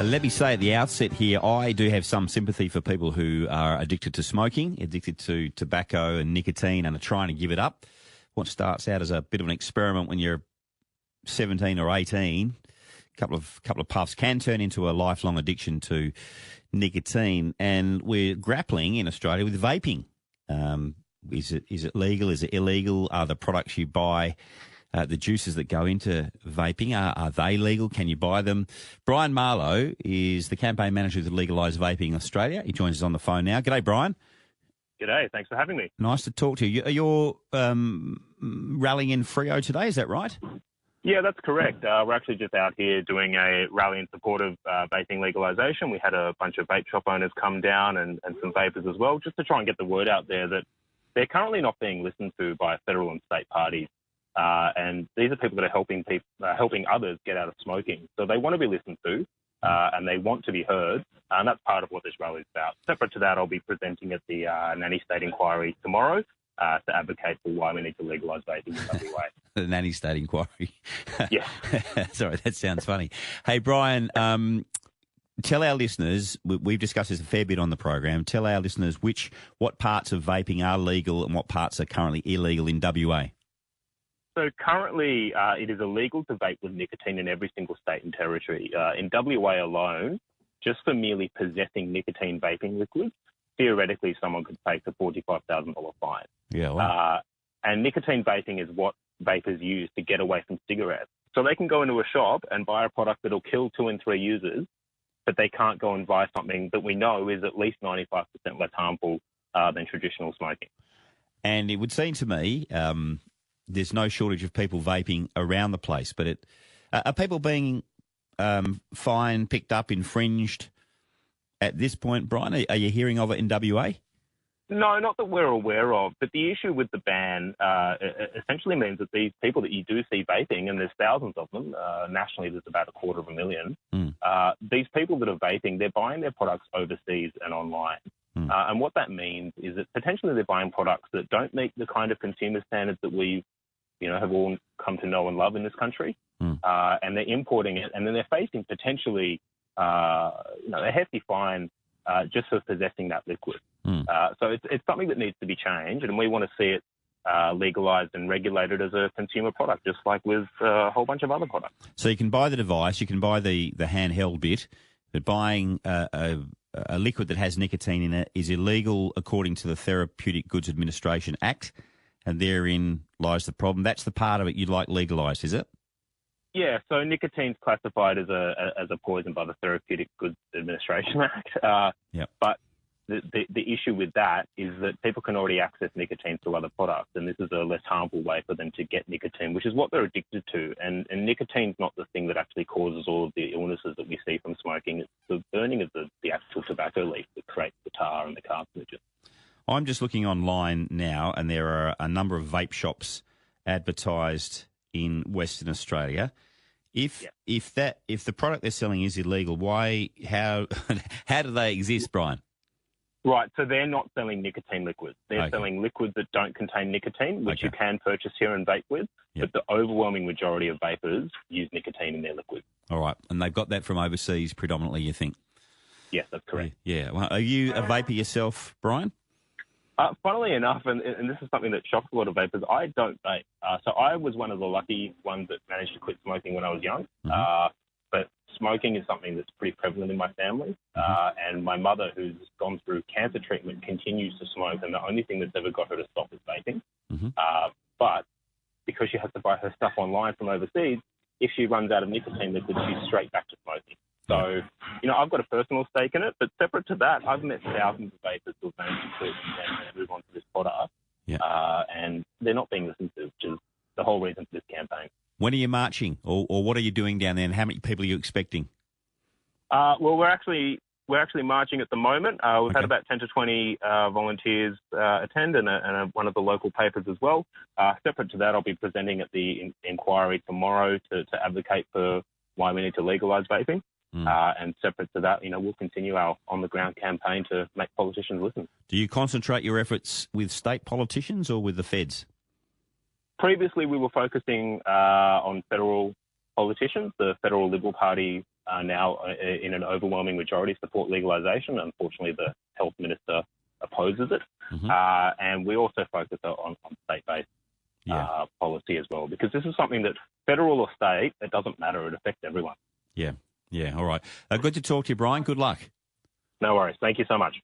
Let me say at the outset here, I do have some sympathy for people who are addicted to smoking, addicted to tobacco and nicotine and are trying to give it up. What starts out as a bit of an experiment when you're 17 or 18, a couple of puffs can turn into a lifelong addiction to nicotine. And we're grappling in Australia with vaping. Is it legal? Is it illegal? Are the products you buy, the juices that go into vaping, are they legal? Can you buy them? Brian Marlow is the campaign manager to Legalise Vaping in Australia. He joins us on the phone now. G'day, Brian. G'day, thanks for having me. Nice to talk to you. You're rallying in Freo today, is that right? Yeah, that's correct. We're actually just out here doing a rally in support of vaping legalisation. We had a bunch of vape shop owners come down and some vapers as well, just to try and get the word out there that they're currently not being listened to by federal and state parties. And these are people that are helping others get out of smoking. So they want to be listened to, and they want to be heard, and that's part of what this rally is about. Separate to that, I'll be presenting at the Nanny State Inquiry tomorrow to advocate for why we need to legalise vaping in WA. The Nanny State Inquiry. Yeah. Sorry, that sounds funny. Hey, Brian, tell our listeners, we've discussed this a fair bit on the program, tell our listeners what parts of vaping are legal and what parts are currently illegal in WA. So currently, it is illegal to vape with nicotine in every single state and territory. In WA alone, just for merely possessing nicotine vaping liquids, theoretically someone could face a $45,000 fine. Yeah. Wow. And nicotine vaping is what vapers use to get away from cigarettes. So they can go into a shop and buy a product that'll kill 2 and 3 users, but they can't go and buy something that we know is at least 95% less harmful than traditional smoking. And it would seem to me there's no shortage of people vaping around the place, but are people being fined, picked up, infringed at this point, Brian? Are you hearing of it in WA? No, not that we're aware of, but the issue with the ban essentially means that these people that you do see vaping, and there's thousands of them, nationally there's about 250,000, these people that are vaping, they're buying their products overseas and online. And what that means is that potentially they're buying products that don't meet the kind of consumer standards that we have all come to know and love in this country, and they're importing it, and then they're facing potentially a hefty fine just for possessing that liquid. So it's something that needs to be changed, and we want to see it legalised and regulated as a consumer product, just like with a whole bunch of other products. So you can buy the device, you can buy the handheld bit, but buying a liquid that has nicotine in it is illegal according to the Therapeutic Goods Administration Act, and therein lies the problem. That's the part of it you'd like legalised, is it? Yeah, so nicotine's classified as a poison by the Therapeutic Goods Administration Act. But the issue with that is that people can already access nicotine through other products, and this is a less harmful way for them to get nicotine, which is what they're addicted to. And nicotine's not the thing that actually causes all of the illnesses that we see from smoking. It's the burning of the actual tobacco leaf that creates the tar and the carcinogen. I'm just looking online now, and there are a number of vape shops advertised in Western Australia. If the product they're selling is illegal, how do they exist, Brian? Right, so they're not selling nicotine liquids. They're selling liquids that don't contain nicotine, which you can purchase here and vape with, but the overwhelming majority of vapers use nicotine in their liquids. All right, and they've got that from overseas predominantly, you think? Yes, that's correct. Yeah. Well, are you a vapor yourself, Brian? Funnily enough, and this is something that shocks a lot of vapers, I don't vape. So I was one of the lucky ones that managed to quit smoking when I was young. But smoking is something that's pretty prevalent in my family. And my mother, who's gone through cancer treatment, continues to smoke, and the only thing that's ever got her to stop is vaping. But because she has to buy her stuff online from overseas, if she runs out of nicotine liquids, she's straight back to smoking. So, I've got a personal stake in it, but separate to that, I've met thousands of vapers who have managed to quit and move on to this product, and they're not being listened to, which is the whole reason for this campaign. When are you marching, or what are you doing down there, and how many people are you expecting? Well, we're actually marching at the moment. We've had about 10 to 20 volunteers attend, and one of the local papers as well. Separate to that, I'll be presenting at the inquiry tomorrow to advocate for why we need to legalise vaping. And separate to that, we'll continue our on-the-ground campaign to make politicians listen. Do you concentrate your efforts with state politicians or with the feds? Previously, we were focusing on federal politicians. The Federal Liberal Party now in an overwhelming majority support legalisation. Unfortunately, the health minister opposes it. And we also focus on state-based policy as well, because this is something that federal or state, it doesn't matter. It affects everyone. Yeah. All right. Good to talk to you, Brian. Good luck. No worries. Thank you so much.